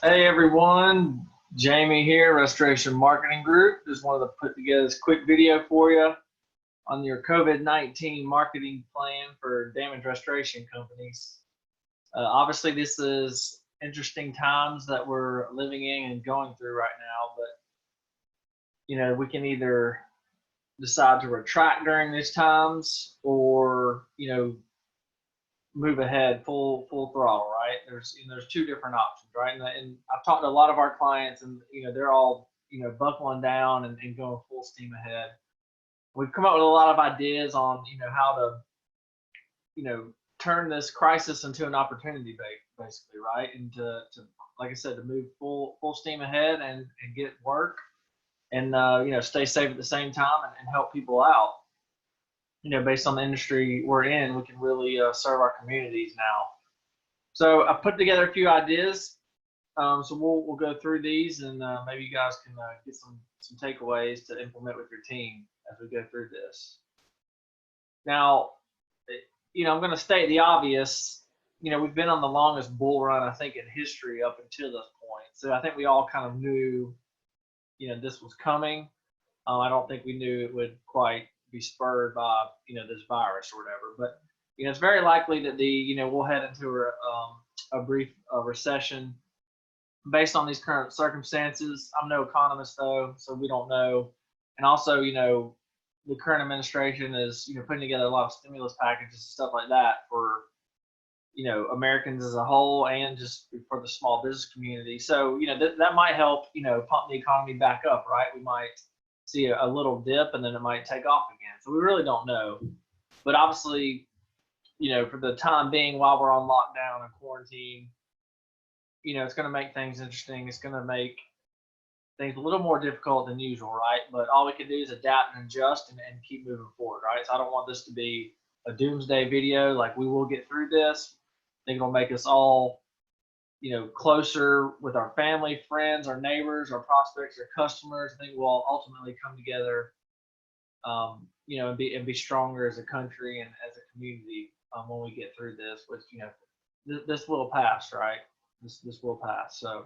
Hey everyone, Jamie here, Restoration Marketing Group. Just wanted to put together this quick video for you on your COVID-19 marketing plan for damage restoration companies. Obviously, this is interesting times that we're living in and going through right now, but we can either decide to retract during these times or move ahead full throttle, right? There's two different options, right? And I've talked to a lot of our clients, and they're all buckling down and going full steam ahead. We've come up with a lot of ideas on how to turn this crisis into an opportunity, basically, right? And to like I said, to move full steam ahead and get work and stay safe at the same time and help people out. Based on the industry we're in, we can really serve our communities now. So I put together a few ideas. So we'll go through these, and maybe you guys can get some takeaways to implement with your team as we go through this. Now, I'm going to state the obvious. We've been on the longest bull run, I think, in history up until this point. So I think we all kind of knew, this was coming. I don't think we knew it would quite be spurred by this virus or whatever, but it's very likely that we'll head into a brief recession based on these current circumstances. I'm no economist though, so we don't know. And also, the current administration is putting together a lot of stimulus packages and stuff like that for Americans as a whole and just for the small business community. So that might help pump the economy back up, right? We might see a little dip and then it might take off again. So we really don't know. But obviously, for the time being, while we're on lockdown and quarantine, it's going to make things interesting. It's going to make things a little more difficult than usual, right? But all we can do is adapt and adjust and keep moving forward, right? So I don't want this to be a doomsday video. Like, we will get through this. I think it'll make us all closer with our family, friends, our neighbors, our prospects, our customers. I think we'll ultimately come together, and be stronger as a country and as a community when we get through this. Which this will pass, right? This will pass. So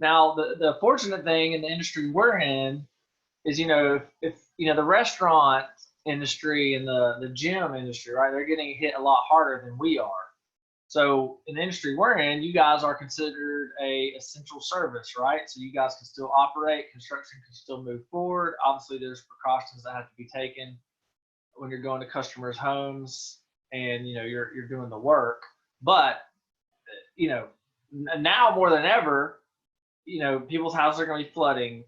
now the fortunate thing in the industry we're in is if the restaurant industry and the gym industry, right, they're getting hit a lot harder than we are. So in the industry we're in, you guys are considered a essential service, right? So you guys can still operate, construction can still move forward. Obviously, there's precautions that have to be taken when you're going to customers' homes and you're doing the work. But now more than ever, people's houses are going to be flooding.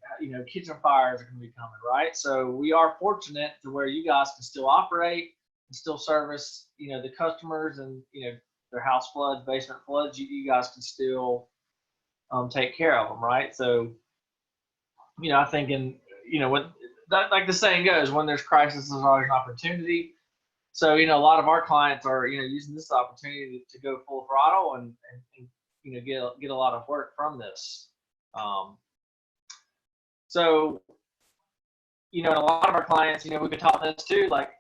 Kitchen fires are going to be coming, right? So we are fortunate to where you guys can still operate and still service the customers, and their house floods, basement floods, you guys can still take care of them, right? So, I think like the saying goes, when there's crisis, there's always an opportunity. So, a lot of our clients are, using this opportunity to go full throttle and get a lot of work from this. So, and a lot of our clients, we could talk this too, like,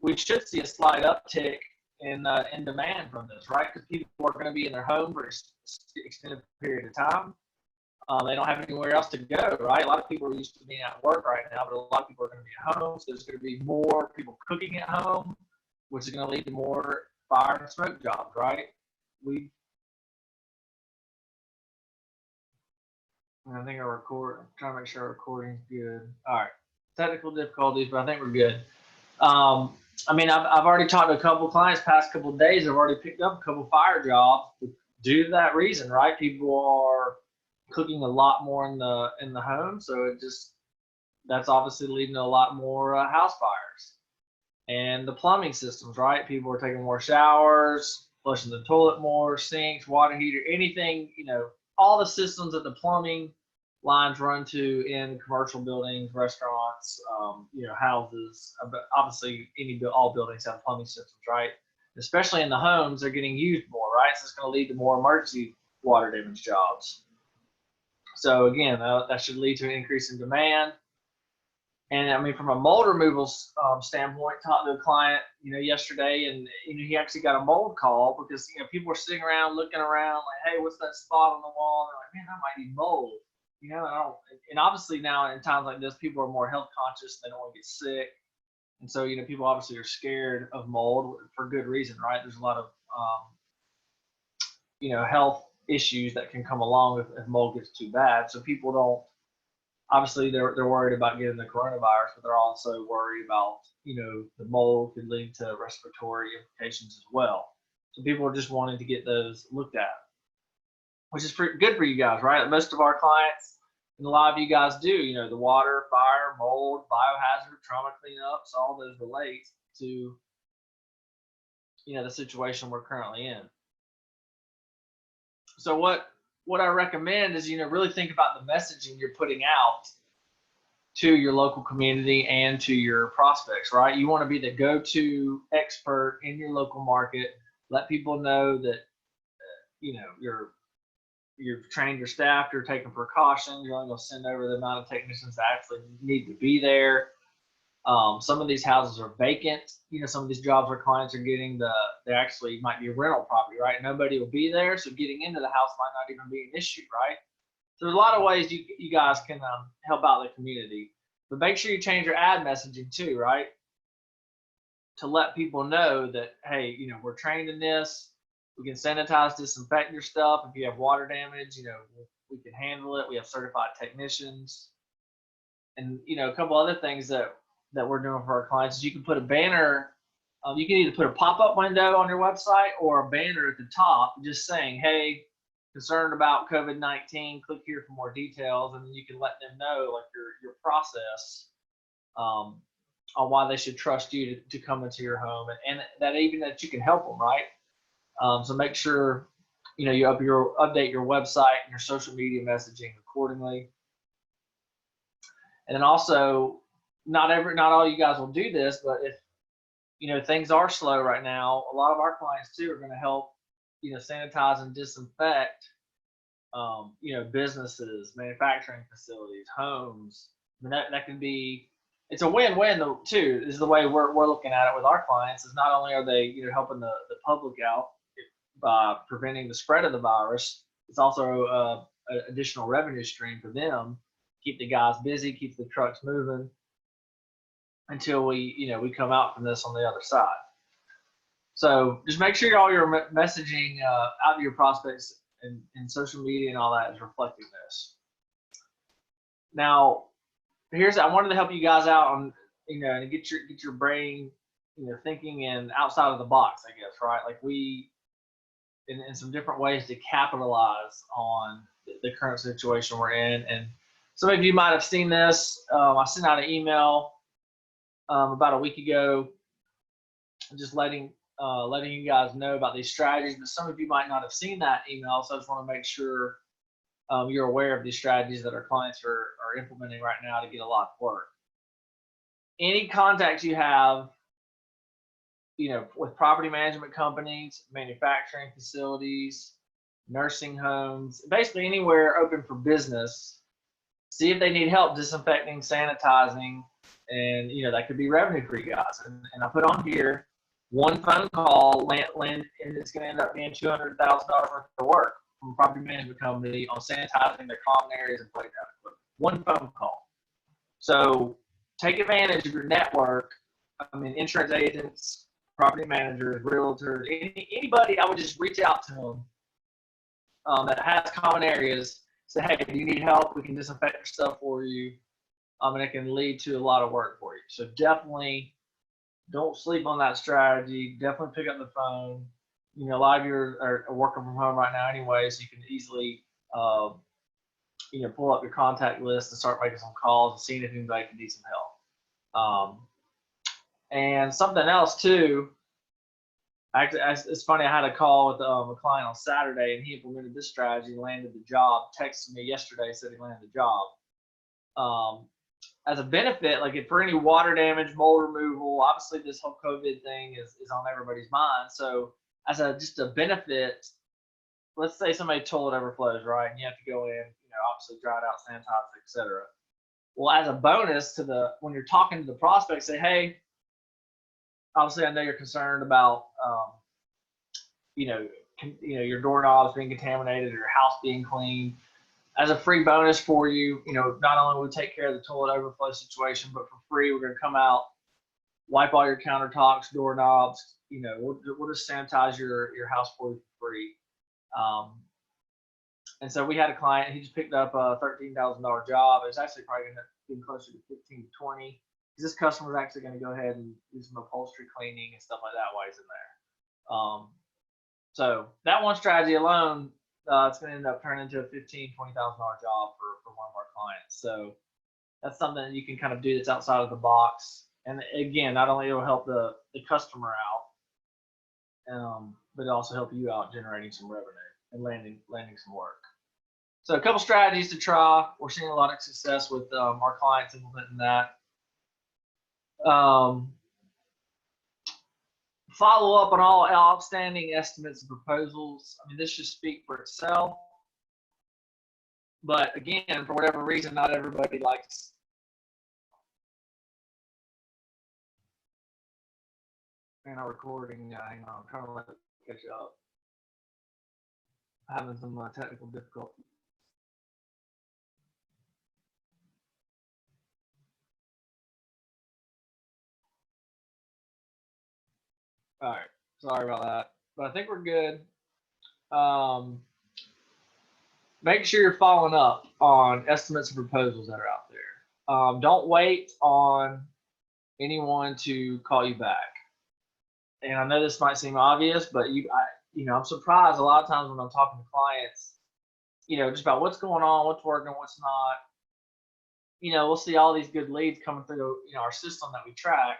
we should see a slight uptick in demand from this, right? Because people are going to be in their home for an extended period of time. They don't have anywhere else to go, right? A lot of people are used to being at work right now, but a lot of people are going to be at home. So there's going to be more people cooking at home, which is going to lead to more fire and smoke jobs, right? I think I'm trying to make sure our recording's good. All right, technical difficulties, but I think we're good. I've already talked to a couple of clients past couple of days. I've already picked up a couple of fire jobs due to that reason, right? People are cooking a lot more in the home, so that's obviously leading to a lot more house fires. And the plumbing systems, right? People are taking more showers, flushing the toilet more, sinks, water heater, anything, all the systems that the plumbing lines run to in commercial buildings, restaurants, houses. Obviously, all buildings have plumbing systems, right? Especially in the homes, they're getting used more, right? So it's going to lead to more emergency water damage jobs. So again, that should lead to an increase in demand. And I mean, from a mold removal standpoint, talked to a client, yesterday, and he actually got a mold call because people were sitting around looking around like, hey, what's that spot on the wall? And they're like, man, that might be mold. And obviously now in times like this, people are more health conscious. They don't want to get sick, and so people obviously are scared of mold for good reason, right? There's a lot of health issues that can come along if mold gets too bad. So people don't. Obviously, they're worried about getting the coronavirus, but they're also worried about, the mold could lead to respiratory implications as well. So people are just wanting to get those looked at, which is pretty good for you guys, right? Most of our clients, and a lot of you guys do, the water, fire, mold, biohazard, trauma cleanups, all those relate to, the situation we're currently in. So what I recommend is, really think about the messaging you're putting out to your local community and to your prospects, right? You want to be the go-to expert in your local market. Let people know that, you've trained your staff, you're taking precautions, you're only going to send over the amount of technicians that actually need to be there. Some of these houses are vacant. Some of these jobs our clients are getting, they actually might be a rental property, right? Nobody will be there, so getting into the house might not even be an issue, right? So there's a lot of ways you guys can help out the community, but make sure you change your ad messaging too, right? To let people know that, hey, we're trained in this. We can sanitize, disinfect your stuff. If you have water damage, we can handle it. We have certified technicians, and a couple other things that we're doing for our clients is you can put a banner. You can either put a pop-up window on your website or a banner at the top just saying, hey, concerned about COVID-19, click here for more details. And then you can let them know like your process on why they should trust you to come into your home, and that even that you can help them, right? So make sure, you update your website and your social media messaging accordingly. And then also, not all you guys will do this, but if things are slow right now, a lot of our clients too are going to help sanitize and disinfect businesses, manufacturing facilities, homes. I mean, that can be, it's a win-win though too, is the way we're looking at it with our clients. Is not only are they helping the public out by preventing the spread of the virus, it's also an additional revenue stream for them. Keep the guys busy, keep the trucks moving until we come out from this on the other side. So just make sure all your messaging out to your prospects and social media and all that is reflecting this. Now, I wanted to help you guys out on and get your brain thinking and outside of the box, I guess, right? Like in some different ways to capitalize on the current situation we're in. And some of you might have seen this. I sent out an email about a week ago, just letting you guys know about these strategies. But some of you might not have seen that email, so I just want to make sure you're aware of these strategies that our clients are implementing right now to get a lot of work. Any contacts you have, with property management companies, manufacturing facilities, nursing homes, basically anywhere open for business, see if they need help disinfecting, sanitizing, and that could be revenue for you guys. And I put on here one phone call, and it's going to end up being $200,000 worth of work from a property management company on sanitizing their common areas and playground equipment. One phone call. So take advantage of your network. I mean, insurance agents, property managers, realtors, anybody. I would just reach out to them that has common areas. Say, hey, do you need help? We can disinfect your stuff for you. And it can lead to a lot of work for you. So definitely don't sleep on that strategy. Definitely pick up the phone. A lot of you are working from home right now anyway, so you can easily pull up your contact list and start making some calls and seeing if anybody can need some help. And something else too, actually, it's funny, I had a call with a client on Saturday, and he implemented this strategy, landed the job, texted me yesterday, said he landed the job. As a benefit, like for any water damage, mold removal, obviously this whole COVID thing is on everybody's mind. So as just a benefit, let's say somebody's toilet overflows, right? And you have to go in, obviously dry it out, sanitize it, etc. Well, as a bonus to when you're talking to the prospect, say, hey, obviously I know you're concerned about, your doorknobs being contaminated or your house being cleaned. As a free bonus for you, not only will we take care of the toilet overflow situation, but for free, we're going to come out, wipe all your countertops, doorknobs. We'll just sanitize your house for you for free. And so we had a client. He just picked up a $13,000 job. It was actually probably going to be closer to 15 to 20. Because this customer is actually going to go ahead and do some upholstery cleaning and stuff like that while he's in there. So that one strategy alone, it's going to end up turning into a $15,000, $20,000 job for one of our clients. So that's something that you can kind of do that's outside of the box. And again, not only it'll help the customer out, but it also help you out generating some revenue and landing some work. So a couple strategies to try. We're seeing a lot of success with our clients implementing that. Follow up on all outstanding estimates and proposals. I mean, this should speak for itself. But again, for whatever reason, not everybody likes. And our recording, hang on, I'm trying to let it catch up. Having some technical difficulties. All right, sorry about that, but I think we're good. Make sure you're following up on estimates and proposals that are out there. Don't wait on anyone to call you back. And I know this might seem obvious, but I'm surprised a lot of times when I'm talking to clients, just about what's going on, what's working, what's not. We'll see all these good leads coming through, our system that we track.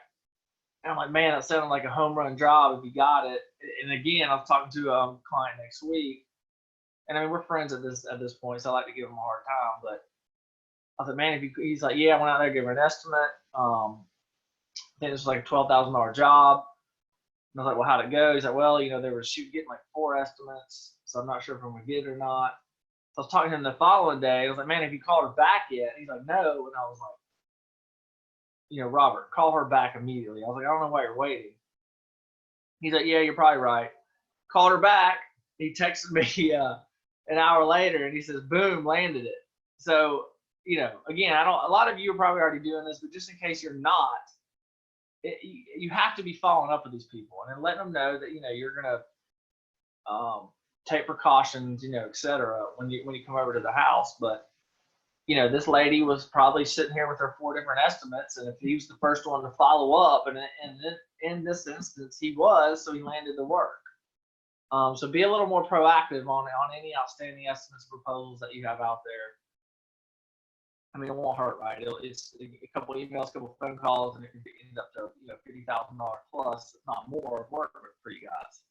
And I'm like, man, that sounded like a home run job if you got it. And again, I was talking to a client next week, and I mean, we're friends at this point, so I like to give him a hard time. But I was like, man, he's like, yeah, I went out there, gave him an estimate. I think it was like a $12,000 job. And I was like, well, how'd it go? He's like, well, they were getting like 4 estimates, so I'm not sure if I'm gonna get it or not. So I was talking to him the following day. I was like, man, have you called her back yet? And he's like, no. And I was like, Robert, call her back immediately. I was like, I don't know why you're waiting. He's like, yeah, you're probably right. Called her back. He texted me an hour later, and he says, boom, landed it. So, again, a lot of you are probably already doing this, but just in case you're not, you have to be following up with these people and then letting them know that, you're going to take precautions, et cetera, when you come over to the house. But, this lady was probably sitting here with her 4 different estimates, and if he was the first one to follow up, and in this instance, he was, so he landed the work. So be a little more proactive on any outstanding estimates proposals that you have out there. I mean, it won't hurt, right? It's a couple emails, a couple phone calls, and it can end up to $50,000 plus, if not more, of work for you guys.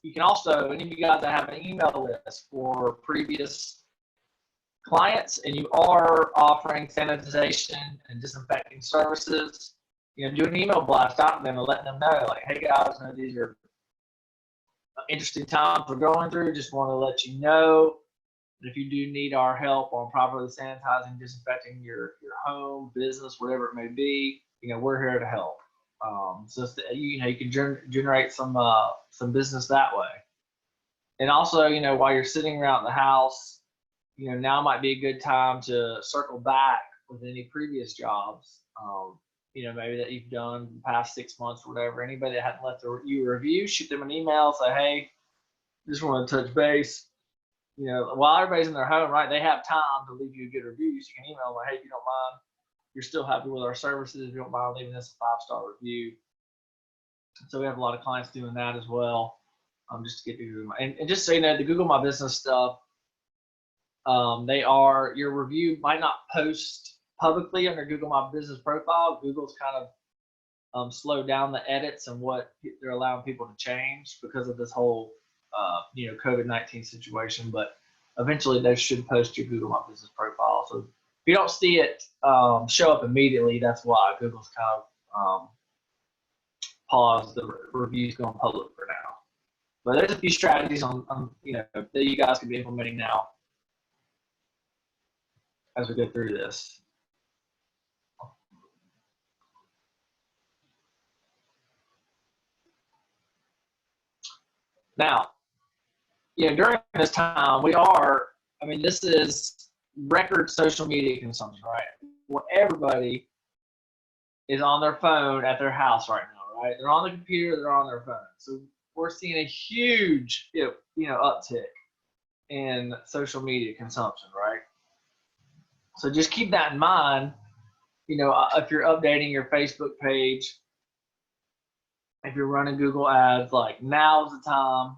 You can also, any of you guys that have an email list for previous clients, and you are offering sanitization and disinfecting services, do an email blast out to them and letting them know, like, hey guys, these are interesting times we're going through. Just want to let you know that if you do need our help on properly sanitizing, disinfecting your home, business, whatever it may be, we're here to help. So you can generate some business that way. And also, while you're sitting around the house, now might be a good time to circle back with any previous jobs. Maybe that you've done the past 6 months or whatever. Anybody that hadn't left you a review, shoot them an email, say, hey, just want to touch base. While everybody's in their home, right, they have time to leave you a good review. So you can email them, like, hey, if you don't mind, you're still happy with our services, if you don't mind leaving us a 5-star review. So we have a lot of clients doing that as well. Just to get you, and just so you know, the Google My Business stuff, your review might not post publicly on your Google My Business profile. Google's kind of slowed down the edits and what they're allowing people to change because of this whole COVID-19 situation. But eventually they should post your Google My Business profile. So if you don't see it show up immediately, that's why Google's kind of paused the reviews going public for now. But there's a few strategies on that you guys can be implementing now. as we go through this. Now, during this time, this is record social media consumption, right? Well, everybody is on their phone at their house right now, right? They're on the computer, they're on their phone. So we're seeing a huge, uptick in social media consumption, right? So just keep that in mind. If you're updating your Facebook page, if you're running Google ads, like now's the time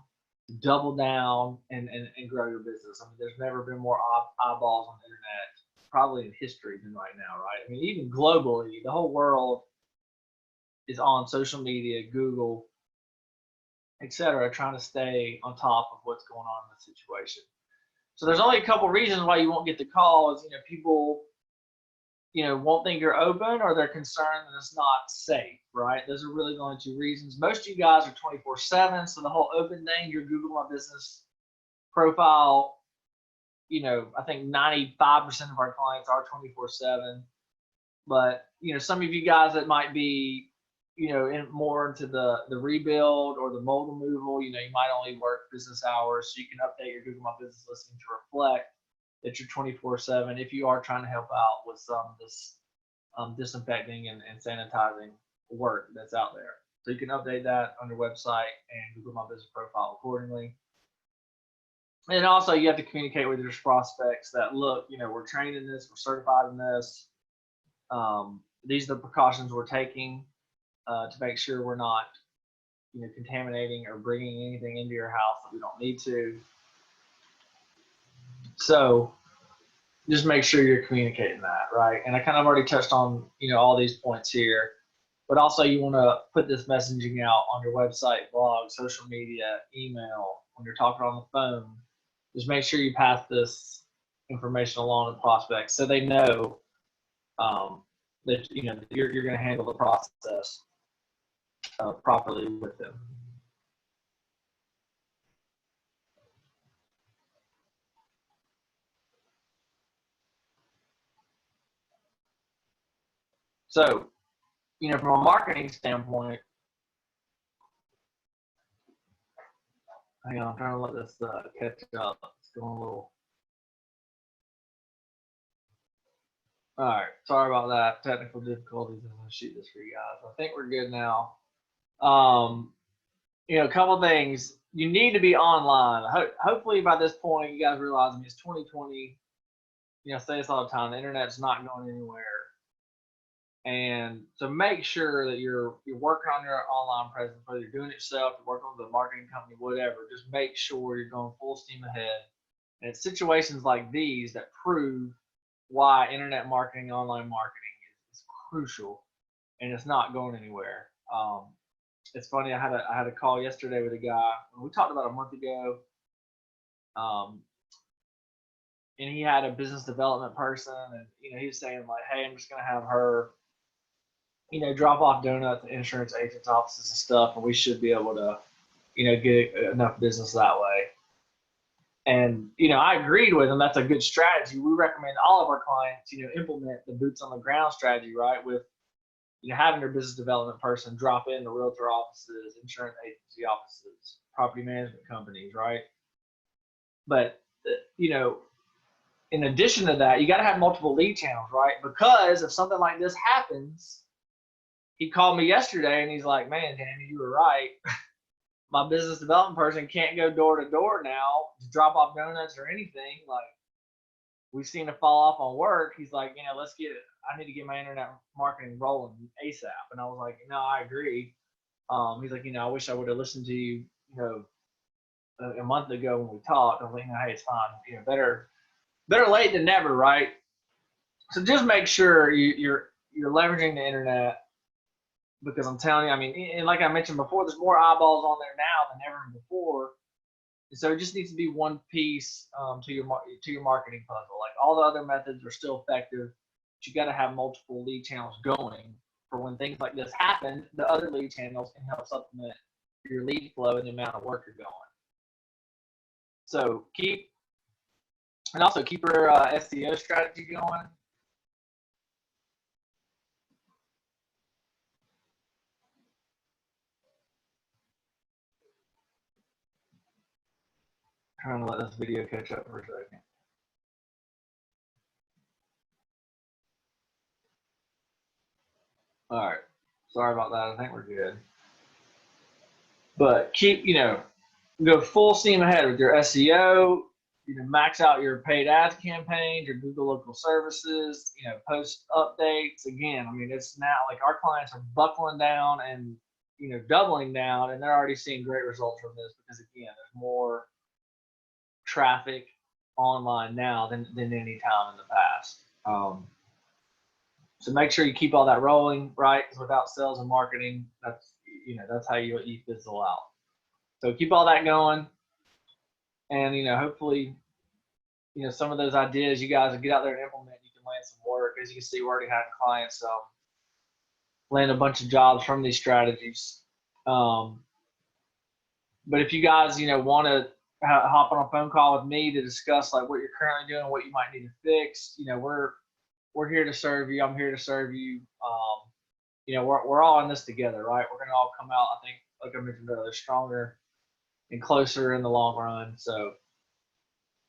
to double down and grow your business. I mean, there's never been more eyeballs on the internet, probably in history, than right now, right? I mean, even globally, the whole world is on social media, Google, etc., trying to stay on top of what's going on in the situation. So there's only a couple reasons why you won't get the calls. People won't think you're open, or they're concerned that it's not safe, right? Those are really the only two reasons. Most of you guys are 24/7, so the whole open thing, your Google My Business profile, I think 95% of our clients are 24/7. But, some of you guys that might be, more into the rebuild or the mold removal, you might only work business hours, so you can update your Google My Business listing to reflect that you're 24/7 if you are trying to help out with some of this disinfecting and sanitizing work that's out there. So you can update that on your website and Google My Business profile accordingly. And also you have to communicate with your prospects that, look, we're trained in this, we're certified in this. These are the precautions we're taking to make sure we're not, contaminating or bringing anything into your house that we don't need to. So just make sure you're communicating that, right? And I kind of already touched on, all these points here, but also you want to put this messaging out on your website, blog, social media, email, when you're talking on the phone. Just make sure you pass this information along to prospects so they know that you're going to handle the process properly with them. So, from a marketing standpoint, hang on, I'm trying to let this catch up. It's going a little. All right, sorry about that. Technical difficulties. I'm going to shoot this for you guys. I think we're good now. A couple things. You need to be online. Hopefully by this point, you guys realize, it's 2020. I say this all the time. The internet's not going anywhere. And so make sure that you're working on your online presence, whether you're doing it yourself, you're working with a marketing company, whatever. Just make sure you're going full steam ahead. And it's situations like these that prove why internet marketing, online marketing is crucial, and it's not going anywhere. It's funny. I had a call yesterday with a guy. We talked about a month ago, and he had a business development person, and he was saying like, "Hey, I'm just gonna have her, drop off donuts at insurance agents' offices and stuff, and we should be able to, get enough business that way." And, I agreed with him. That's a good strategy. We recommend all of our clients, implement the boots on the ground strategy, right? With, having their business development person drop in the realtor offices, insurance agency offices, property management companies, right? But, in addition to that, you got to have multiple lead channels, right? Because if something like this happens, he called me yesterday and he's like, "Man, Danny, you were right. My business development person can't go door to door now to drop off donuts or anything. Like, we've seen a fall off on work." He's like, I need to get my internet marketing rolling ASAP. And I was like, "No, I agree." He's like, "I wish I would have listened to you, a month ago when we talked." I was like, "Hey, it's fine. Better late than never, right?" So just make sure you're leveraging the internet, because I'm telling you, and like I mentioned before, there's more eyeballs on there now than ever before. And so it just needs to be one piece to your marketing puzzle. Like, all the other methods are still effective, but you got to have multiple lead channels going for when things like this happen. The other lead channels can help supplement your lead flow and the amount of work you're going. So keep And also keep your SEO strategy going. Trying to let this video catch up for a second. All right. Sorry about that. I think we're good. But keep, go full steam ahead with your SEO. Max out your paid ads campaigns, your Google local services, post updates. Again, I mean, it's now like our clients are buckling down and, doubling down, and they're already seeing great results from this because, again, there's more traffic online now than any time in the past. So make sure you keep all that rolling, right? Because without sales and marketing, that's how you fizzle out. So keep all that going, and hopefully, some of those ideas you guys get out there and implement. You can land some work. As you can see, we're already having clients land a bunch of jobs from these strategies. But if you guys, want to hop on a phone call with me to discuss like what you're currently doing, what you might need to fix, we're here to serve you. I'm here to serve you. We're all in this together, right? We're gonna all come out, I think, like I mentioned earlier, stronger and closer in the long run. So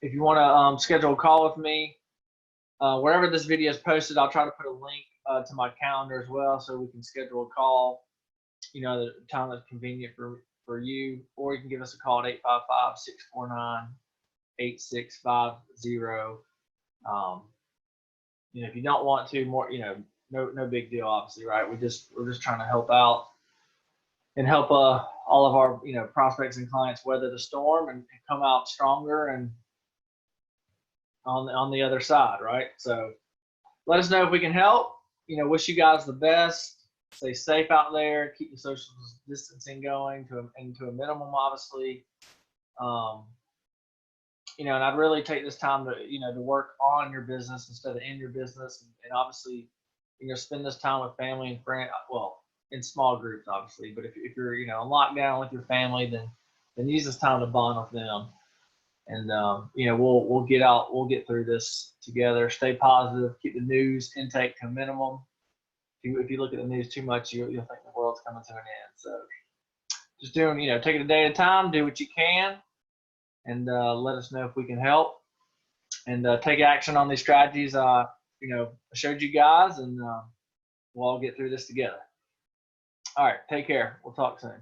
if you want to schedule a call with me, wherever this video is posted, I'll try to put a link to my calendar as well, so we can schedule a call, at a time that's convenient for you, or you can give us a call at 855-649-8650. If you don't want to, no big deal, obviously, right? We're just trying to help out and help all of our prospects and clients weather the storm and come out stronger and on the other side, right? So let us know if we can help. Wish you guys the best. Stay safe out there. Keep the social distancing going to a minimum, obviously. And I'd really take this time to work on your business instead of in your business, and obviously, spend this time with family and friends. Well, in small groups, obviously, but if you're on lockdown with your family, then use this time to bond with them. And we'll get through this together. Stay positive. Keep the news intake to a minimum. If you look at the news too much, you'll think the world's coming to an end. So just take it a day at a time. Do what you can, and let us know if we can help. And take action on these strategies I showed you guys, and we'll all get through this together. All right, take care. We'll talk soon.